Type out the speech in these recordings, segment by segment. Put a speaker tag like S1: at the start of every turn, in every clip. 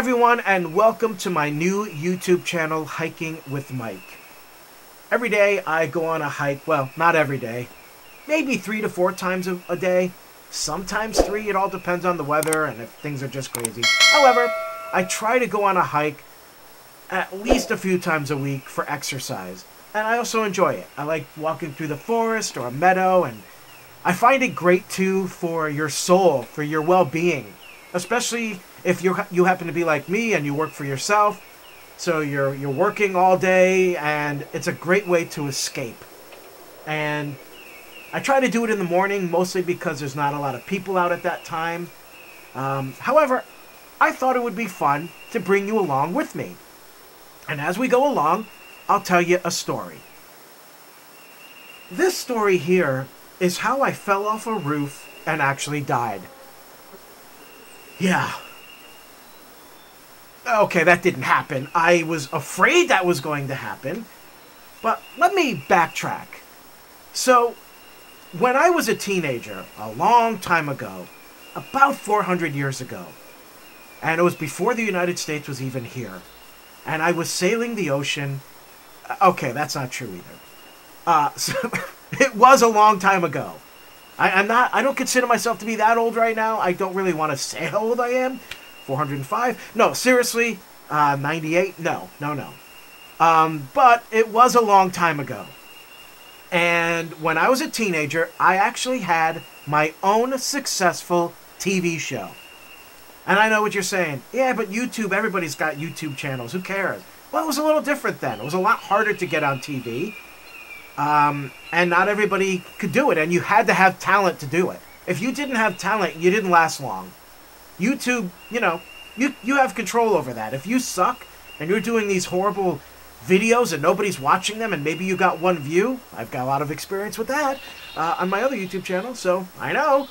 S1: everyone, and welcome to my new YouTube channel, Hiking with Mike. Every day I go on a hike. Well, not every day. Maybe 3 to 4 times a day. Sometimes 3. It all depends on the weather and if things are just crazy. However, I try to go on a hike at least a few times a week for exercise. And I also enjoy it. I like walking through the forest or a meadow, and I find it great too for your soul, for your well-being. Especially if you happen to be like me and you work for yourself. So you're working all day, and it's a great way to escape. And I try to do it in the morning, mostly because there's not a lot of people out at that time. However, I thought it would be fun to bring you along with me. And as we go along, I'll tell you a story. This story here is how I fell off a roof and actually died. Yeah. Okay, that didn't happen. I was afraid that was going to happen. But let me backtrack. So, when I was a teenager, a long time ago, about 400 years ago, and it was before the United States was even here, and I was sailing the ocean. Okay, that's not true either. So it was a long time ago. I don't consider myself to be that old right now. I don't really want to say how old I am. 405? No, seriously. 98? No. But it was a long time ago. And when I was a teenager, I actually had my own successful TV show. And I know what you're saying. Yeah, but YouTube, everybody's got YouTube channels. Who cares? Well, it was a little different then. It was a lot harder to get on TV. And not everybody could do it. And you had to have talent to do it. If you didn't have talent, you didn't last long. YouTube, you have control over that. If you suck and you're doing these horrible videos and nobody's watching them and maybe you got 1 view, I've got a lot of experience with that on my other YouTube channel, so I know.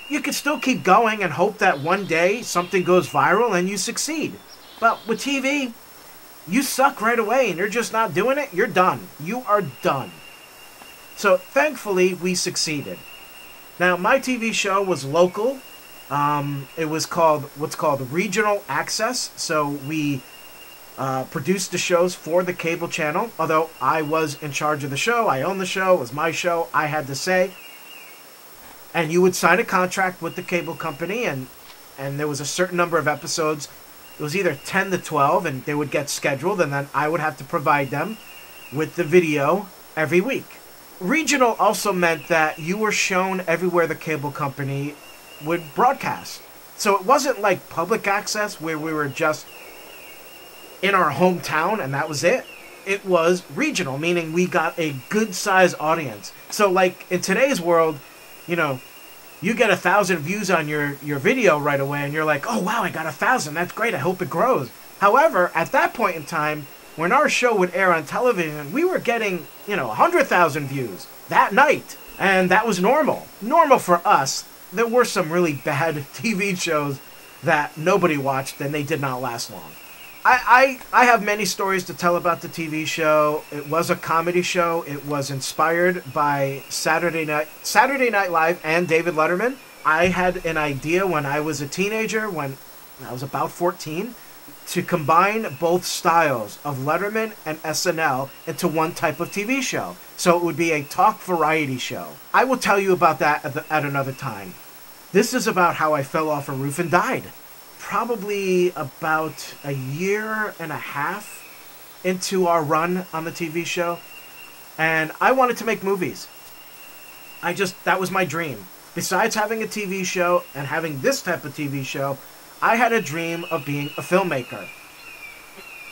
S1: You can still keep going and hope that one day something goes viral and you succeed. But with TV, you suck right away and you're just not doing it, you're done. You are done. So thankfully, we succeeded. Now, my TV show was local. It was called what's called regional access. So we produced the shows for the cable channel. Although I was in charge of the show, I owned the show, it was my show, I had to say. And you would sign a contract with the cable company, and there was a certain number of episodes. It was either 10 to 12, and they would get scheduled, and then I would have to provide them with the video every week. Regional also meant that you were shown everywhere the cable company would broadcast. So it wasn't like public access where we were just in our hometown and that was it. It was regional, meaning we got a good size audience. So like in today's world, you get 1,000 views on your video right away and you're like, oh wow, I got 1,000, that's great, I hope it grows. However, at that point in time, when our show would air on television, we were getting, 100,000 views that night. And that was normal. Normal for us. There were some really bad TV shows that nobody watched and they did not last long. I have many stories to tell about the TV show. It was a comedy show. It was inspired by Saturday Night Live and David Letterman. I had an idea when I was a teenager, when I was about 14, to combine both styles of Letterman and SNL into one type of TV show. So it would be a talk variety show. I will tell you about that at another time. This is about how I fell off a roof and died. Probably about a year and a half into our run on the TV show. And I wanted to make movies. That was my dream. Besides having a TV show and having this type of TV show, I had a dream of being a filmmaker.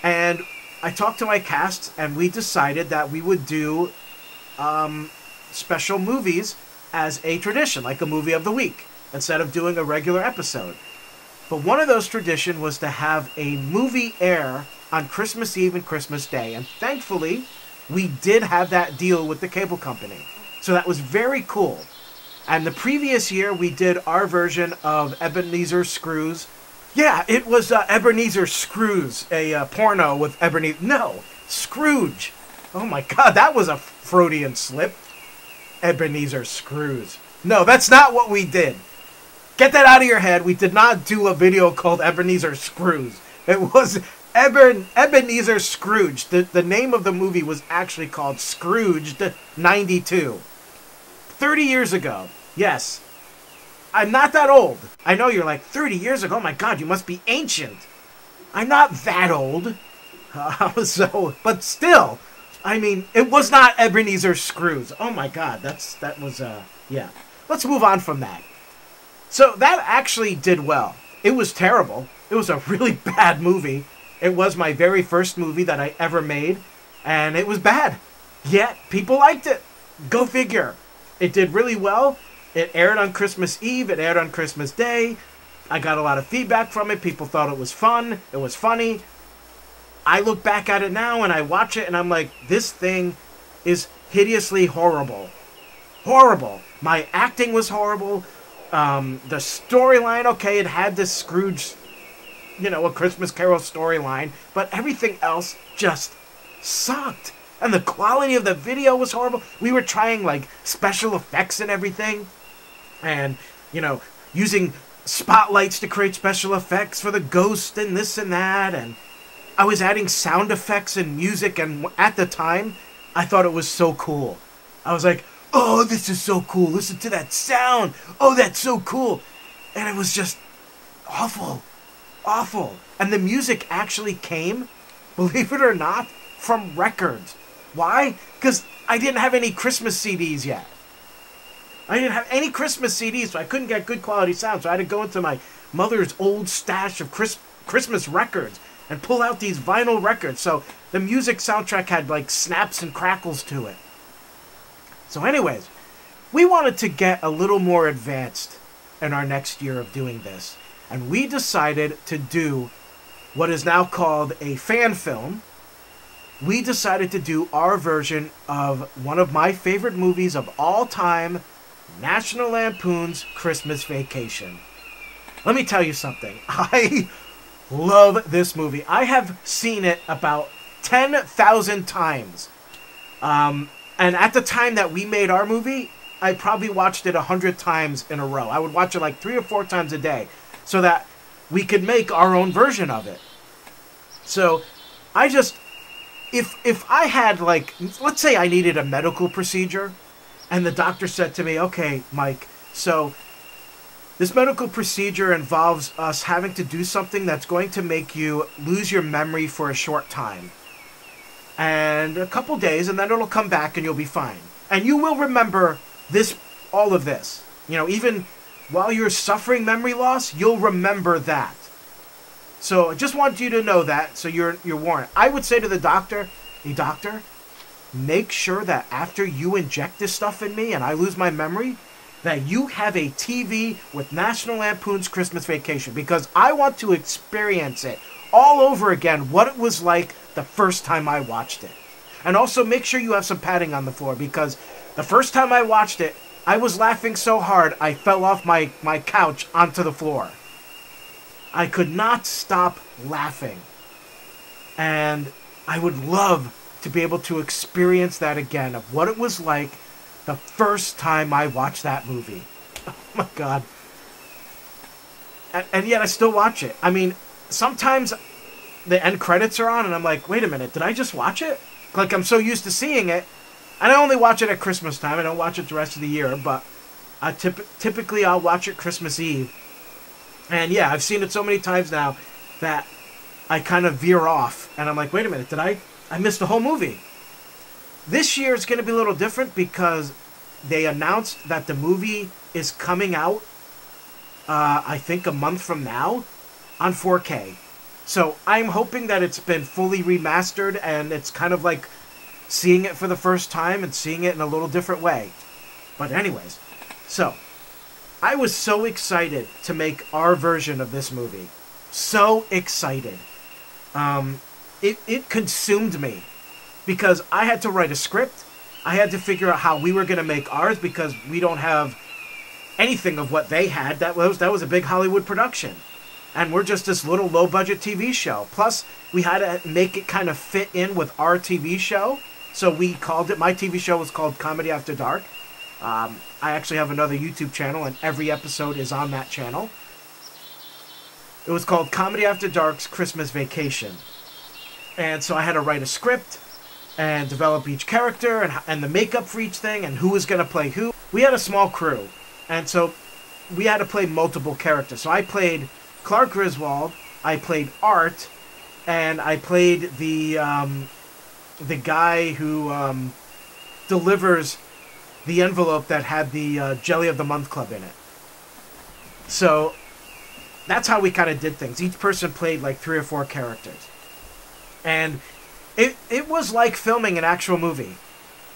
S1: And I talked to my cast and we decided that we would do special movies as a tradition, like a movie of the week, instead of doing a regular episode. But one of those traditions was to have a movie air on Christmas Eve and Christmas Day. And thankfully, we did have that deal with the cable company. So that was very cool. And the previous year, we did our version of Ebenezer Scrooge. Yeah, it was Ebenezer Scrooge, a porno with Ebenezer. No, Scrooge. Oh my God, that was a Freudian slip. Ebenezer Scrooge. No, that's not what we did. Get that out of your head. We did not do a video called Ebenezer Scrooge. It was Ebenezer Scrooge. The name of the movie was actually called Scrooged 92. 30 years ago. Yes. I'm not that old. I know you're like, 30 years ago? Oh my God, you must be ancient. I'm not that old. But still, I mean, it was not Ebenezer Scrooge. Oh my God, yeah. Let's move on from that. So that actually did well. It was terrible. It was a really bad movie. It was my very first movie that I ever made, and it was bad. Yet, people liked it. Go figure. It did really well. It aired on Christmas Eve. It aired on Christmas Day. I got a lot of feedback from it. People thought it was fun. It was funny. I look back at it now and I watch it and I'm like, this thing is hideously horrible. Horrible. My acting was horrible. The storyline, okay, it had this Scrooge, a Christmas Carol storyline, but everything else just sucked. And the quality of the video was horrible. We were trying, like, special effects and everything. And, using spotlights to create special effects for the ghost and this and that. And I was adding sound effects and music. And at the time, I thought it was so cool. I was like, oh, this is so cool. Listen to that sound. Oh, that's so cool. And it was just awful. Awful. And the music actually came, believe it or not, from records. Why? Because I didn't have any Christmas CDs yet. I didn't have any Christmas CDs, so I couldn't get good quality sound. So I had to go into my mother's old stash of Christmas records and pull out these vinyl records. So the music soundtrack had like snaps and crackles to it. So anyways, we wanted to get a little more advanced in our next year of doing this. And we decided to do what is now called a fan film. We decided to do our version of one of my favorite movies of all time, National Lampoon's Christmas Vacation. Let me tell you something. I love this movie. I have seen it about 10,000 times. And at the time that we made our movie, I probably watched it 100 times in a row. I would watch it like 3 or 4 times a day so that we could make our own version of it. So I just... If I had, like, let's say I needed a medical procedure, and the doctor said to me, okay, Mike, so this medical procedure involves us having to do something that's going to make you lose your memory for a short time. And a couple days, and then it'll come back and you'll be fine. And you will remember all of this. Even while you're suffering memory loss, you'll remember that. So I just want you to know that, so you're warned. I would say to the doctor, hey doctor, make sure that after you inject this stuff in me and I lose my memory, that you have a TV with National Lampoon's Christmas Vacation, because I want to experience it all over again, what it was like the first time I watched it. And also make sure you have some padding on the floor, because the first time I watched it, I was laughing so hard I fell off my couch onto the floor. I could not stop laughing. And I would love to be able to experience that again, of what it was like the first time I watched that movie. Oh my God. And yet I still watch it. I mean, sometimes the end credits are on and I'm like, wait a minute, did I just watch it? Like, I'm so used to seeing it. And I only watch it at Christmas time. I don't watch it the rest of the year, but typically I'll watch it Christmas Eve. And yeah, I've seen it so many times now that I kind of veer off. And I'm like, wait a minute, I missed the whole movie. This year it's going to be a little different because they announced that the movie is coming out, I think a month from now, on 4K. So I'm hoping that it's been fully remastered and it's kind of like seeing it for the first time and seeing it in a little different way. But anyways, so I was so excited to make our version of this movie. So excited. It consumed me because I had to write a script. I had to figure out how we were going to make ours because we don't have anything of what they had. That was a big Hollywood production. And we're just this little low-budget TV show. Plus, we had to make it kind of fit in with our TV show. So we called it, my TV show was called Comedy After Dark. I actually have another YouTube channel, and every episode is on that channel. It was called Comedy After Dark's Christmas Vacation. And so I had to write a script and develop each character and the makeup for each thing and who was going to play who. We had a small crew, and so we had to play multiple characters. So I played Clark Griswold, I played Art, and I played the guy who delivers the envelope that had the Jelly of the Month Club in it. So that's how we kind of did things. Each person played like 3 or 4 characters. And it was like filming an actual movie.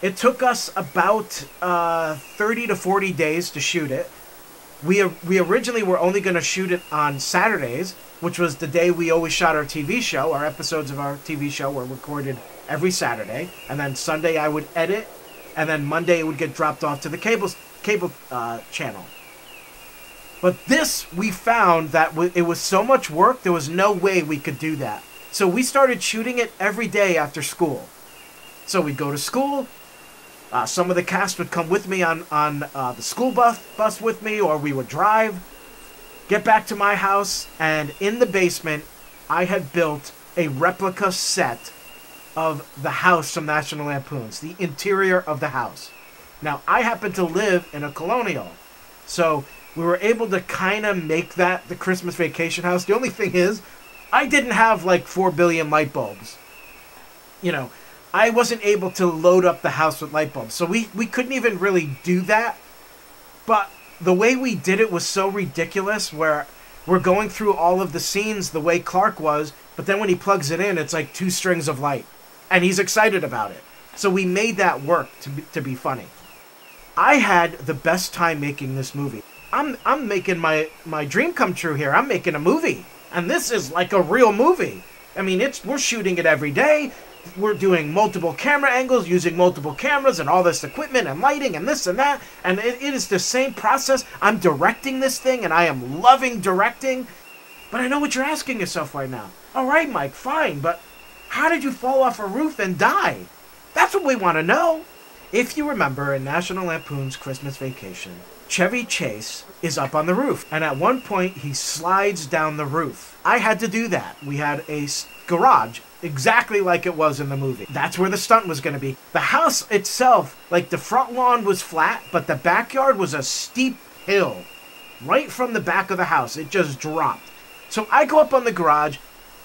S1: It took us about 30 to 40 days to shoot it. We originally were only going to shoot it on Saturdays, which was the day we always shot our TV show. Our episodes of our TV show were recorded every Saturday. And then Sunday I would edit. And then Monday it would get dropped off to the cable channel. But this, we found that it was so much work, there was no way we could do that. So we started shooting it every day after school. So we'd go to school. Some of the cast would come with me on the school bus with me, or we would drive, get back to my house, and in the basement, I had built a replica set of the house from National Lampoon's, the interior of the house. Now, I happen to live in a colonial, so we were able to kind of make that the Christmas Vacation house. The only thing is, I didn't have like 4 billion light bulbs. You know, I wasn't able to load up the house with light bulbs, so we couldn't even really do that. But the way we did it was so ridiculous, where we're going through all of the scenes the way Clark was, but then when he plugs it in, it's like 2 strings of light. And he's excited about it. So we made that work to be funny. I had the best time making this movie. I'm making my dream come true here. I'm making a movie. And this is like a real movie. I mean, we're shooting it every day. We're doing multiple camera angles, using multiple cameras and all this equipment and lighting and this and that. And it is the same process. I'm directing this thing, and I am loving directing. But I know what you're asking yourself right now. All right, Mike, fine, but how did you fall off a roof and die? That's what we want to know. If you remember, in National Lampoon's Christmas Vacation, Chevy Chase is up on the roof, and at one point he slides down the roof. I had to do that. We had a garage exactly like it was in the movie. That's where the stunt was going to be. The house itself, like the front lawn was flat, but the backyard was a steep hill. Right from the back of the house, it just dropped. So I go up on the garage,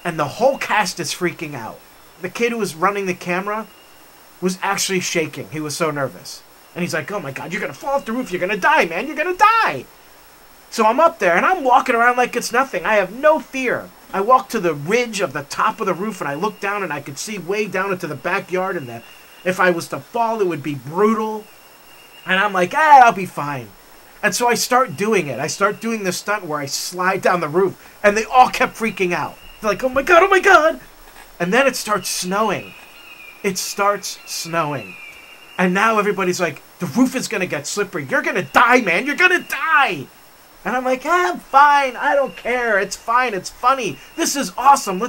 S1: and the whole cast is freaking out. The kid who was running the camera was actually shaking. He was so nervous. And he's like, oh my God, you're going to fall off the roof. You're going to die, man. You're going to die. So I'm up there, and I'm walking around like it's nothing. I have no fear. I walk to the ridge of the top of the roof, and I look down, and I could see way down into the backyard, and if I was to fall, it would be brutal. And I'm like, I'll be fine. And so I start doing it. I start doing the stunt where I slide down the roof, and they all kept freaking out. They're like, oh my God, oh my God. And then it starts snowing. It starts snowing. And now everybody's like, the roof is going to get slippery. You're going to die, man. You're going to die. And I'm like, I'm fine. I don't care. It's fine. It's funny. This is awesome.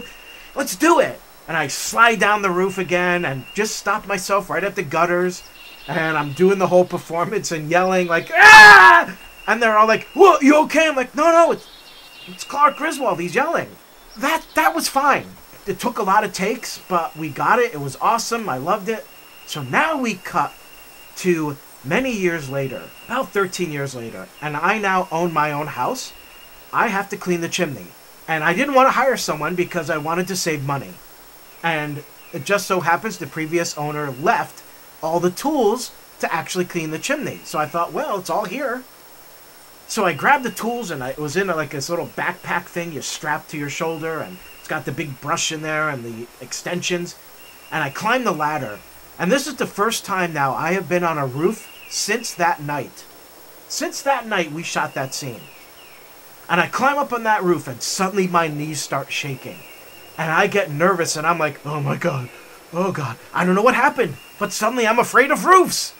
S1: Let's do it. And I slide down the roof again and just stop myself right at the gutters. And I'm doing the whole performance and yelling like, ah! And they're all like, whoa, you okay? I'm like, no, it's Clark Griswold. He's yelling. That was fine. It took a lot of takes, but we got it. It was awesome. I loved it. So now we cut to many years later, about 13 years later, and I now own my own house. I have to clean the chimney. And I didn't want to hire someone because I wanted to save money. And it just so happens the previous owner left all the tools to actually clean the chimney. So I thought, well, it's all here. So I grabbed the tools, and it was in like this little backpack thing you strap to your shoulder, and it's got the big brush in there and the extensions. And I climbed the ladder. And this is the first time now I have been on a roof since that night. Since that night we shot that scene. And I climb up on that roof, and suddenly my knees start shaking. And I get nervous, and I'm like, oh my God, oh God. I don't know what happened, but suddenly I'm afraid of roofs.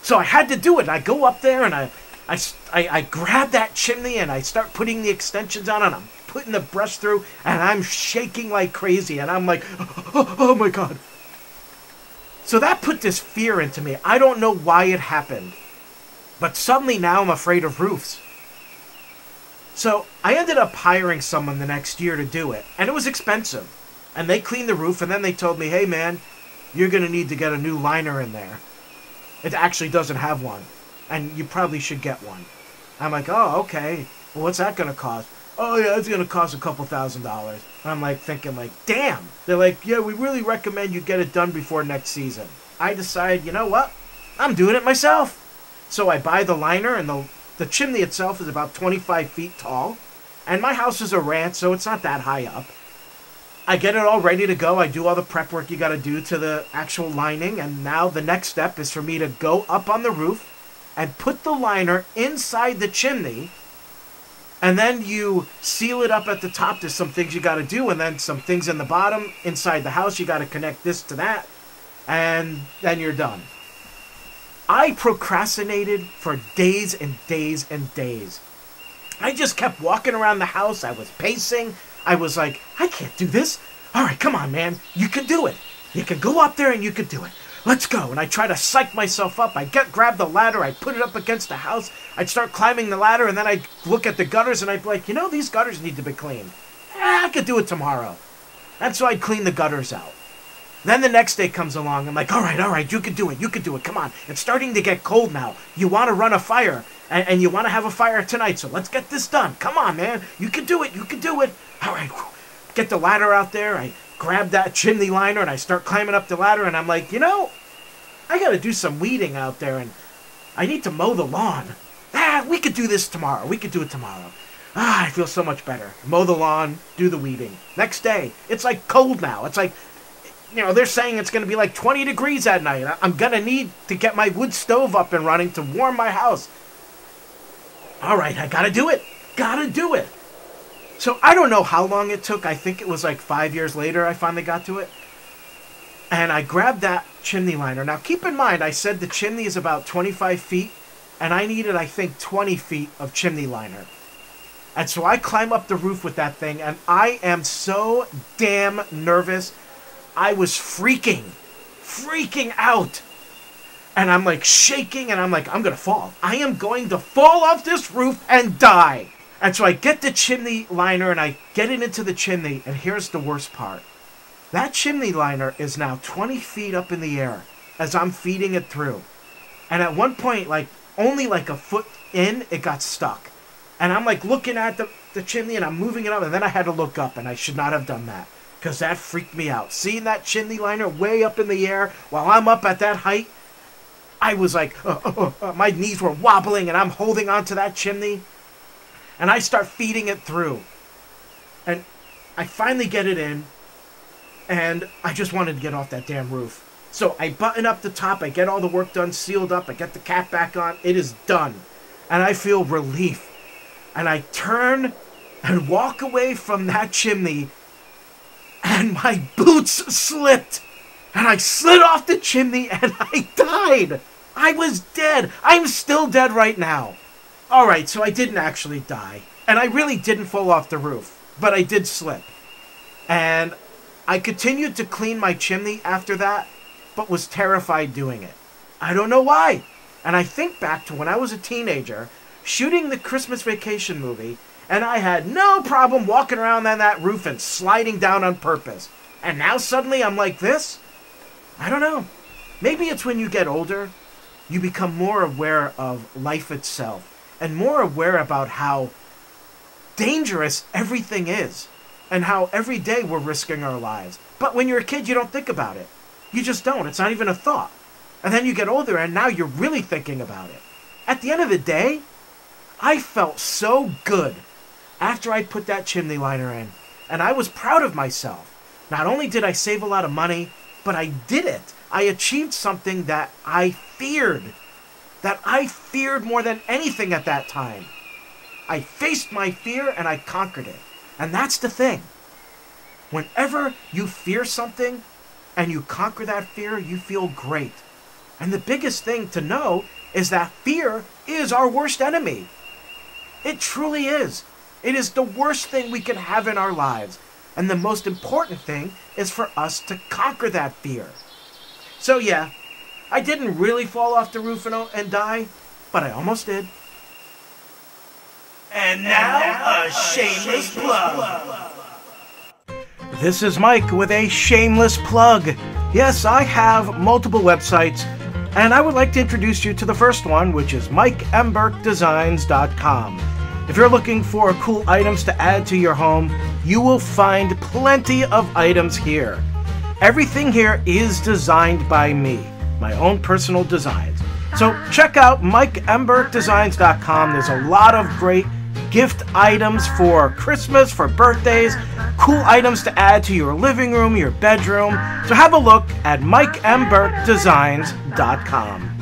S1: So I had to do it. I go up there, and I grab that chimney, and I start putting the extensions on, and I'm putting the brush through, and I'm shaking like crazy. And I'm like, oh my God. So that put this fear into me. I don't know why it happened. But suddenly now I'm afraid of roofs. So I ended up hiring someone the next year to do it, and it was expensive. And they cleaned the roof, and then they told me, hey man, you're going to need to get a new liner in there. It actually doesn't have one, and you probably should get one. I'm like, oh, okay. Well, what's that going to cost? Oh, yeah, it's going to cost a couple $1,000s. And I'm like thinking like, damn. They're like, yeah, we really recommend you get it done before next season. I decide, you know what? I'm doing it myself. So I buy the liner, and the chimney itself is about 25 feet tall. And my house is a ranch, so it's not that high up. I get it all ready to go. I do all the prep work you got to do to the actual lining. And now the next step is for me to go up on the roof and put the liner inside the chimney. And then you seal it up at the top. There's some things you got to do. And then some things in the bottom. Inside the house, you got to connect this to that. And then you're done. I procrastinated for days and days and days. I just kept walking around the house. I was pacing. I was like, I can't do this. All right, come on, man. You can do it. You can go up there and you can do it. Let's go. And I try to psych myself up. I grab the ladder. I put it up against the house. I'd start climbing the ladder, and then I'd look at the gutters, and I'd be like, you know, these gutters need to be cleaned. I could do it tomorrow. And so I'd clean the gutters out. Then the next day comes along. I'm like, all right, you can do it. You can do it. Come on. It's starting to get cold now. You want to run a fire, and you want to have a fire tonight, so let's get this done. Come on, man. You can do it. You can do it. All right. Get the ladder out there. I grab that chimney liner, and I start climbing up the ladder, and I'm like, you know, I got to do some weeding out there, and I need to mow the lawn. We could do this tomorrow. We could do it tomorrow. I feel so much better. Mow the lawn, do the weeding. Next day, it's like cold now. It's like, you know, they're saying it's going to be like 20 degrees at night. I'm going to need to get my wood stove up and running to warm my house. All right, I got to do it. Got to do it. So I don't know how long it took. I think it was like 5 years later I finally got to it. And I grabbed that chimney liner. Now, keep in mind, I said the chimney is about 25 feet, and I needed, I think, 20 feet of chimney liner. And so I climb up the roof with that thing, and I am so damn nervous. I was freaking out. And I'm like shaking, and I'm like, I'm going to fall. I am going to fall off this roof and die. And so I get the chimney liner, and I get it into the chimney, and here's the worst part. That chimney liner is now 20 feet up in the air as I'm feeding it through. And at one point, like only like a foot in, it got stuck. And I'm like looking at the chimney, and I'm moving it up, and then I had to look up, and I should not have done that. Because that freaked me out. Seeing that chimney liner way up in the air while I'm up at that height, I was like, my knees were wobbling, and I'm holding onto that chimney. And I start feeding it through. And I finally get it in. And I just wanted to get off that damn roof. So I button up the top. I get all the work done, sealed up. I get the cap back on. It is done. And I feel relief. And I turn and walk away from that chimney. And my boots slipped. And I slid off the chimney and I died. I was dead. I'm still dead right now. Alright, so I didn't actually die. And I really didn't fall off the roof. But I did slip. And I continued to clean my chimney after that, but was terrified doing it. I don't know why. And I think back to when I was a teenager, shooting the Christmas Vacation movie, and I had no problem walking around on that roof and sliding down on purpose. And now suddenly I'm like this? I don't know. Maybe it's when you get older, you become more aware of life itself, and more aware about how dangerous everything is. And how every day we're risking our lives. But when you're a kid, you don't think about it. You just don't. It's not even a thought. And then you get older, and now you're really thinking about it. At the end of the day, I felt so good after I put that chimney liner in. And I was proud of myself. Not only did I save a lot of money, but I did it. I achieved something that I feared. That I feared more than anything at that time. I faced my fear, and I conquered it. And that's the thing. Whenever you fear something and you conquer that fear, you feel great. And the biggest thing to know is that fear is our worst enemy. It truly is. It is the worst thing we can have in our lives. And the most important thing is for us to conquer that fear. So yeah, I didn't really fall off the roof and die, but I almost did.
S2: And now, a shameless plug.
S1: This is Mike with a shameless plug. Yes, I have multiple websites, and I would like to introduce you to the first one, which is MikeMBurkeDesigns.com. If you're looking for cool items to add to your home, you will find plenty of items here. Everything here is designed by me, my own personal designs. So check out MikeMBurkeDesigns.com. There's a lot of great gift items for Christmas, for birthdays, cool items to add to your living room, your bedroom. So have a look at MikeMBurkeDesigns.com.